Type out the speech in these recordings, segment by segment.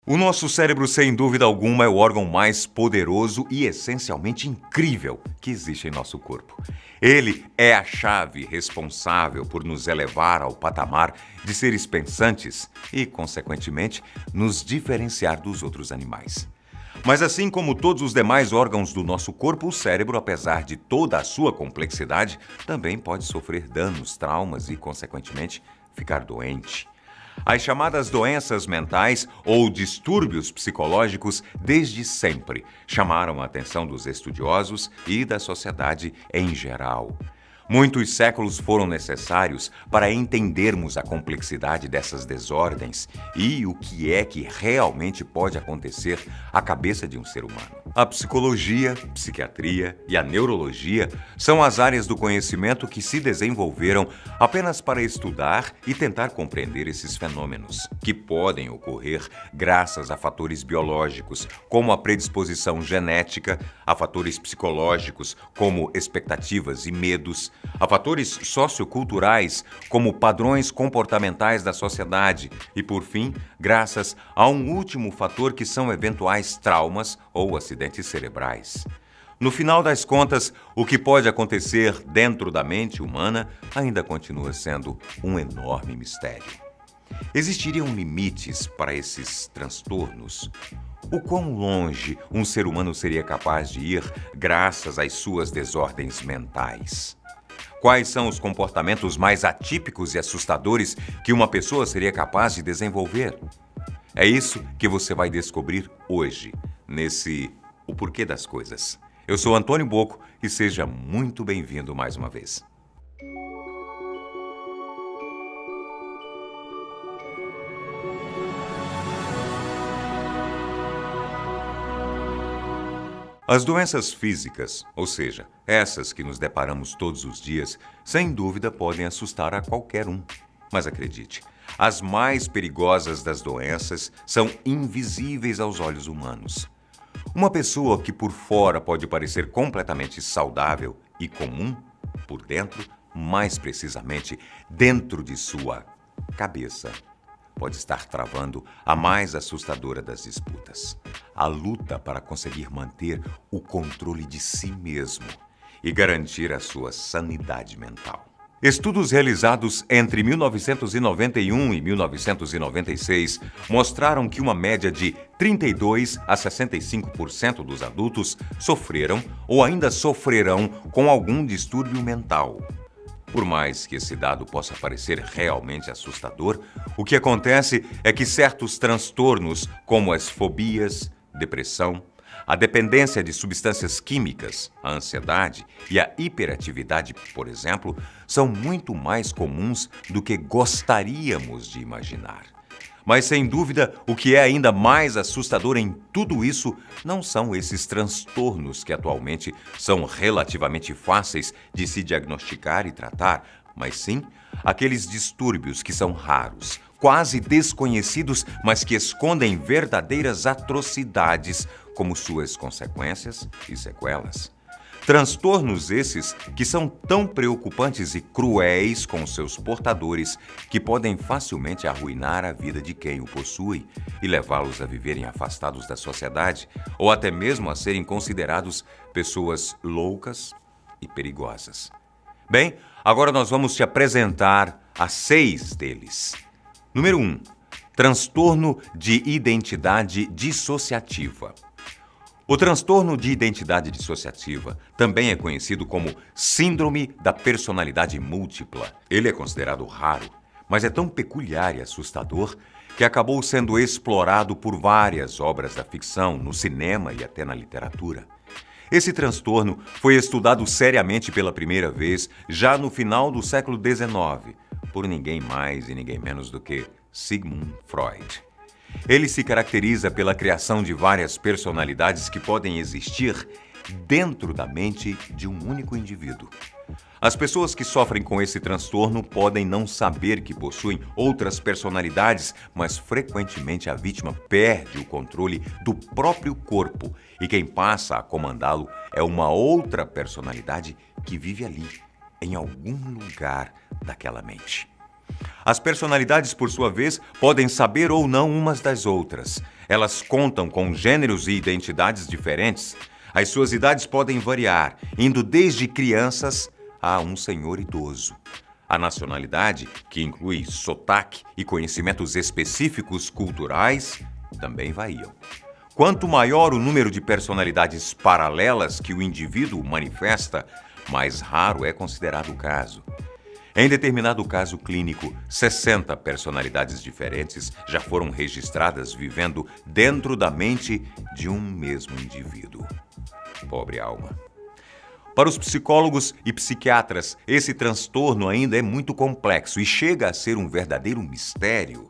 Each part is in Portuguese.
O nosso cérebro, sem dúvida alguma, é o órgão mais poderoso e essencialmente incrível que existe em nosso corpo. Ele é a chave responsável por nos elevar ao patamar de seres pensantes e, consequentemente, nos diferenciar dos outros animais. Mas assim como todos os demais órgãos do nosso corpo, o cérebro, apesar de toda a sua complexidade, também pode sofrer danos, traumas e, consequentemente, ficar doente. As chamadas doenças mentais ou distúrbios psicológicos desde sempre chamaram a atenção dos estudiosos e da sociedade em geral. Muitos séculos foram necessários para entendermos a complexidade dessas desordens e o que é que realmente pode acontecer à cabeça de um ser humano. A psicologia, psiquiatria e a neurologia são as áreas do conhecimento que se desenvolveram apenas para estudar e tentar compreender esses fenômenos, que podem ocorrer graças a fatores biológicos, como a predisposição genética, a fatores psicológicos, como expectativas e medos, a fatores socioculturais, como padrões comportamentais da sociedade e, por fim, graças a um último fator que são eventuais traumas ou acidentes cerebrais. No final das contas, o que pode acontecer dentro da mente humana ainda continua sendo um enorme mistério. Existiriam limites para esses transtornos? O quão longe um ser humano seria capaz de ir graças às suas desordens mentais? Quais são os comportamentos mais atípicos e assustadores que uma pessoa seria capaz de desenvolver? É isso que você vai descobrir hoje, nesse O Porquê das Coisas. Eu sou Antônio Bocco e seja muito bem-vindo mais uma vez. As doenças físicas, ou seja, essas que nos deparamos todos os dias, sem dúvida podem assustar a qualquer um. Mas acredite, as mais perigosas das doenças são invisíveis aos olhos humanos. Uma pessoa que por fora pode parecer completamente saudável e comum, por dentro, mais precisamente dentro de sua cabeça, pode estar travando a mais assustadora das disputas. A luta para conseguir manter o controle de si mesmo e garantir a sua sanidade mental. Estudos realizados entre 1991 e 1996 mostraram que uma média de 32 a 65% dos adultos sofreram ou ainda sofrerão com algum distúrbio mental. Por mais que esse dado possa parecer realmente assustador, o que acontece é que certos transtornos, como as fobias, depressão, a dependência de substâncias químicas, a ansiedade e a hiperatividade, por exemplo, são muito mais comuns do que gostaríamos de imaginar. Mas, sem dúvida, o que é ainda mais assustador em tudo isso não são esses transtornos que atualmente são relativamente fáceis de se diagnosticar e tratar, mas sim aqueles distúrbios que são raros, quase desconhecidos, mas que escondem verdadeiras atrocidades como suas consequências e sequelas. Transtornos esses que são tão preocupantes e cruéis com seus portadores que podem facilmente arruinar a vida de quem o possui e levá-los a viverem afastados da sociedade ou até mesmo a serem considerados pessoas loucas e perigosas. Bem, agora nós vamos te apresentar a 6 deles. Número 1. Transtorno de identidade dissociativa. O transtorno de identidade dissociativa também é conhecido como Síndrome da Personalidade Múltipla. Ele é considerado raro, mas é tão peculiar e assustador que acabou sendo explorado por várias obras da ficção, no cinema e até na literatura. Esse transtorno foi estudado seriamente pela primeira vez já no final do século XIX, por ninguém mais e ninguém menos do que Sigmund Freud. Ele se caracteriza pela criação de várias personalidades que podem existir dentro da mente de um único indivíduo. As pessoas que sofrem com esse transtorno podem não saber que possuem outras personalidades, mas frequentemente a vítima perde o controle do próprio corpo e quem passa a comandá-lo é uma outra personalidade que vive ali, em algum lugar daquela mente. As personalidades, por sua vez, podem saber ou não umas das outras. elas contam com gêneros e identidades diferentes, as suas idades podem variar, indo desde crianças a um senhor idoso. A nacionalidade, que inclui sotaque e conhecimentos específicos culturais, também variam. Quanto maior o número de personalidades paralelas que o indivíduo manifesta, mais raro é considerado o caso. Em determinado caso clínico, 60 personalidades diferentes já foram registradas vivendo dentro da mente de um mesmo indivíduo. Pobre alma. Para os psicólogos e psiquiatras, esse transtorno ainda é muito complexo e chega a ser um verdadeiro mistério.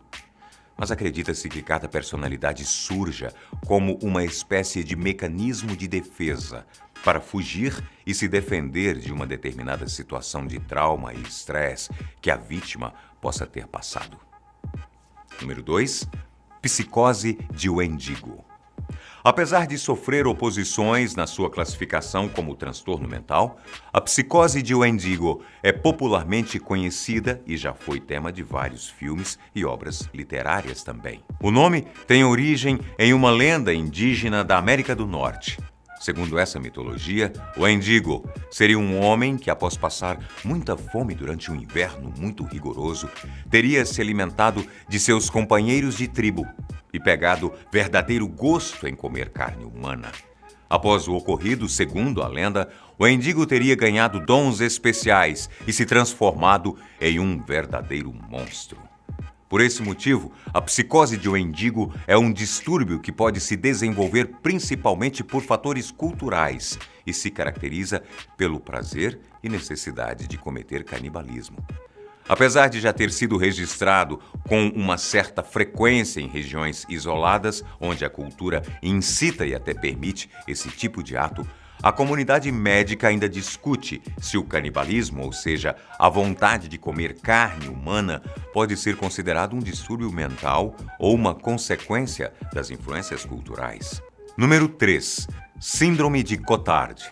Mas acredita-se que cada personalidade surja como uma espécie de mecanismo de defesa para fugir e se defender de uma determinada situação de trauma e estresse que a vítima possa ter passado. Número 2. Psicose de Wendigo. Apesar de sofrer oposições na sua classificação como transtorno mental, a psicose de Wendigo é popularmente conhecida e já foi tema de vários filmes e obras literárias também. O nome tem origem em uma lenda indígena da América do Norte. Segundo essa mitologia, o Wendigo seria um homem que, após passar muita fome durante um inverno muito rigoroso, teria se alimentado de seus companheiros de tribo e pegado verdadeiro gosto em comer carne humana. Após o ocorrido, segundo a lenda, o Wendigo teria ganhado dons especiais e se transformado em um verdadeiro monstro. Por esse motivo, a psicose de Wendigo é um distúrbio que pode se desenvolver principalmente por fatores culturais e se caracteriza pelo prazer e necessidade de cometer canibalismo. Apesar de já ter sido registrado com uma certa frequência em regiões isoladas, onde a cultura incita e até permite esse tipo de ato, a comunidade médica ainda discute se o canibalismo, ou seja, a vontade de comer carne humana, pode ser considerado um distúrbio mental ou uma consequência das influências culturais. Número 3. Síndrome de Cotard.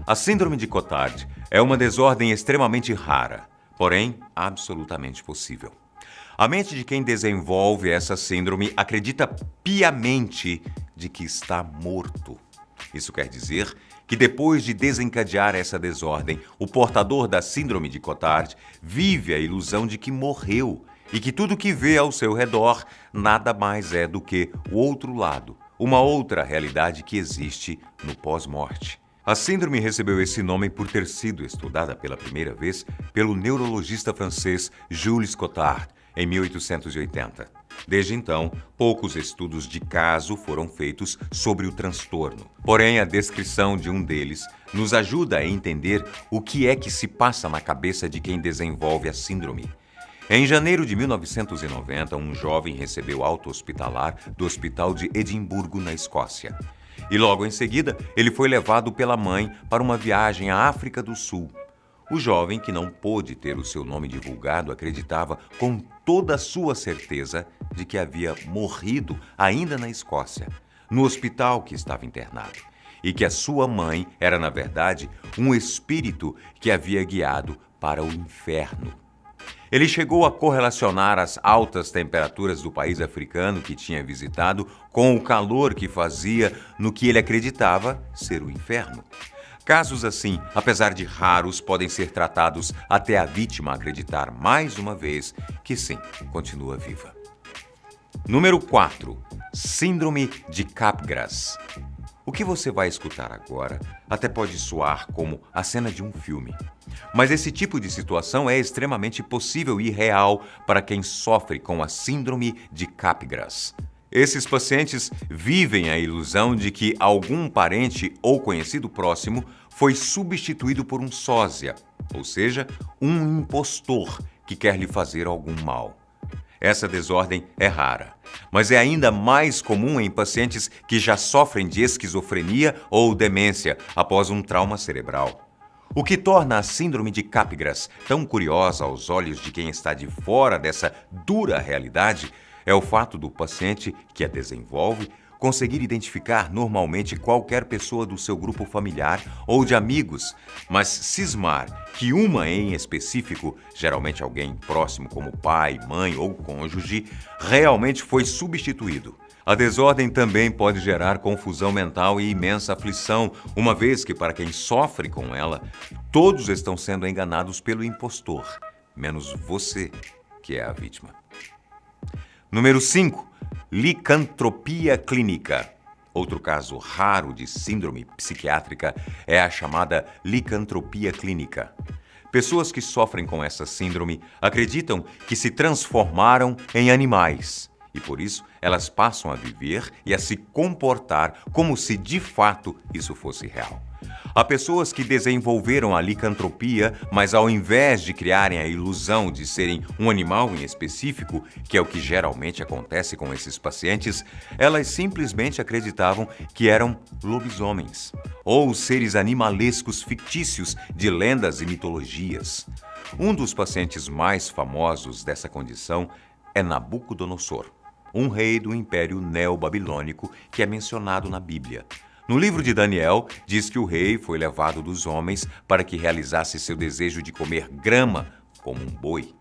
A síndrome de Cotard é uma desordem extremamente rara, porém absolutamente possível. A mente de quem desenvolve essa síndrome acredita piamente de que está morto. Isso quer dizer que depois de desencadear essa desordem, o portador da síndrome de Cotard vive a ilusão de que morreu e que tudo que vê ao seu redor nada mais é do que o outro lado, uma outra realidade que existe no pós-morte. A síndrome recebeu esse nome por ter sido estudada pela primeira vez pelo neurologista francês Jules Cotard, em 1880. Desde então, poucos estudos de caso foram feitos sobre o transtorno. Porém, a descrição de um deles nos ajuda a entender o que é que se passa na cabeça de quem desenvolve a síndrome. Em janeiro de 1990, um jovem recebeu alta hospitalar do Hospital de Edimburgo, na Escócia. E logo em seguida, ele foi levado pela mãe para uma viagem à África do Sul. O jovem, que não pôde ter o seu nome divulgado, acreditava com toda a sua certeza de que havia morrido ainda na Escócia, no hospital que estava internado, e que a sua mãe era, na verdade, um espírito que havia guiado para o inferno. Ele chegou a correlacionar as altas temperaturas do país africano que tinha visitado com o calor que fazia no que ele acreditava ser o inferno. Casos assim, apesar de raros, podem ser tratados até a vítima acreditar mais uma vez que sim, continua viva. Número 4. Síndrome de Capgras. O que você vai escutar agora até pode soar como a cena de um filme. Mas esse tipo de situação é extremamente possível e real para quem sofre com a síndrome de Capgras. Esses pacientes vivem a ilusão de que algum parente ou conhecido próximo foi substituído por um sósia, ou seja, um impostor que quer lhe fazer algum mal. Essa desordem é rara, mas é ainda mais comum em pacientes que já sofrem de esquizofrenia ou demência após um trauma cerebral. O que torna a síndrome de Capgras tão curiosa aos olhos de quem está de fora dessa dura realidade é o fato do paciente que a desenvolve conseguir identificar normalmente qualquer pessoa do seu grupo familiar ou de amigos, mas cismar que uma em específico, geralmente alguém próximo como pai, mãe ou cônjuge, realmente foi substituído, A desordem também pode gerar confusão mental e imensa aflição, uma vez que, para quem sofre com ela, todos estão sendo enganados pelo impostor, menos você, que é a vítima. Número 5. Licantropia clínica. Outro caso raro de síndrome psiquiátrica é a chamada licantropia clínica. Pessoas que sofrem com essa síndrome acreditam que se transformaram em animais e, por isso, elas passam a viver e a se comportar como se de fato isso fosse real. Há pessoas que desenvolveram a licantropia, mas ao invés de criarem a ilusão de serem um animal em específico, que é o que geralmente acontece com esses pacientes, elas simplesmente acreditavam que eram lobisomens ou seres animalescos fictícios de lendas e mitologias. Um dos pacientes mais famosos dessa condição é Nabucodonosor, um rei do Império Neobabilônico que é mencionado na Bíblia. No livro de Daniel, diz que o rei foi levado dos homens para que realizasse seu desejo de comer grama como um boi.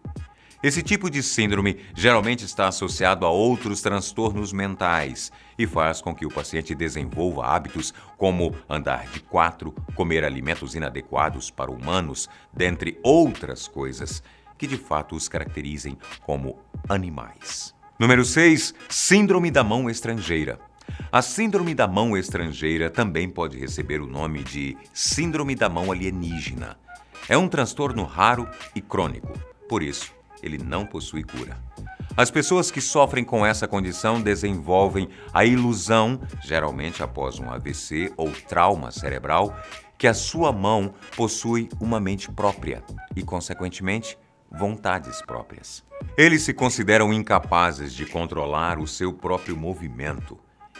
Esse tipo de síndrome geralmente está associado a outros transtornos mentais e faz com que o paciente desenvolva hábitos como andar de quatro, comer alimentos inadequados para humanos, dentre outras coisas que de fato os caracterizem como animais. Número 6. Síndrome da mão estrangeira. A síndrome da mão estrangeira também pode receber o nome de síndrome da mão alienígena. É um transtorno raro e crônico, por isso, ele não possui cura. As pessoas que sofrem com essa condição desenvolvem a ilusão, geralmente após um AVC ou trauma cerebral, que a sua mão possui uma mente própria e, consequentemente, vontades próprias. Eles se consideram incapazes de controlar o seu próprio movimento.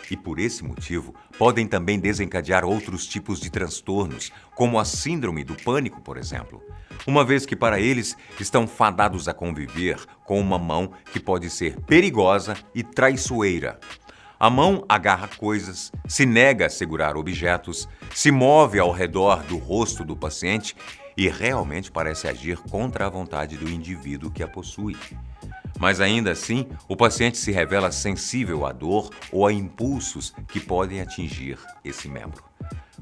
E, por esse motivo, podem também desencadear outros tipos de transtornos, como a síndrome do pânico, por exemplo, uma vez que para eles estão fadados a conviver com uma mão que pode ser perigosa e traiçoeira. A mão agarra coisas, se nega a segurar objetos, se move ao redor do rosto do paciente e realmente parece agir contra a vontade do indivíduo que a possui. Mas ainda assim, o paciente se revela sensível à dor ou a impulsos que podem atingir esse membro.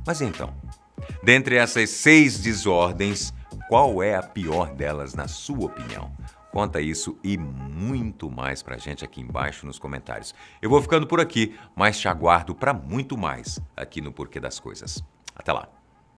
Mas então, dentre essas 6 desordens, qual é a pior delas na sua opinião? Conta isso e muito mais pra gente aqui embaixo nos comentários. Eu vou ficando por aqui, mas te aguardo para muito mais aqui no Porquê das Coisas. Até lá!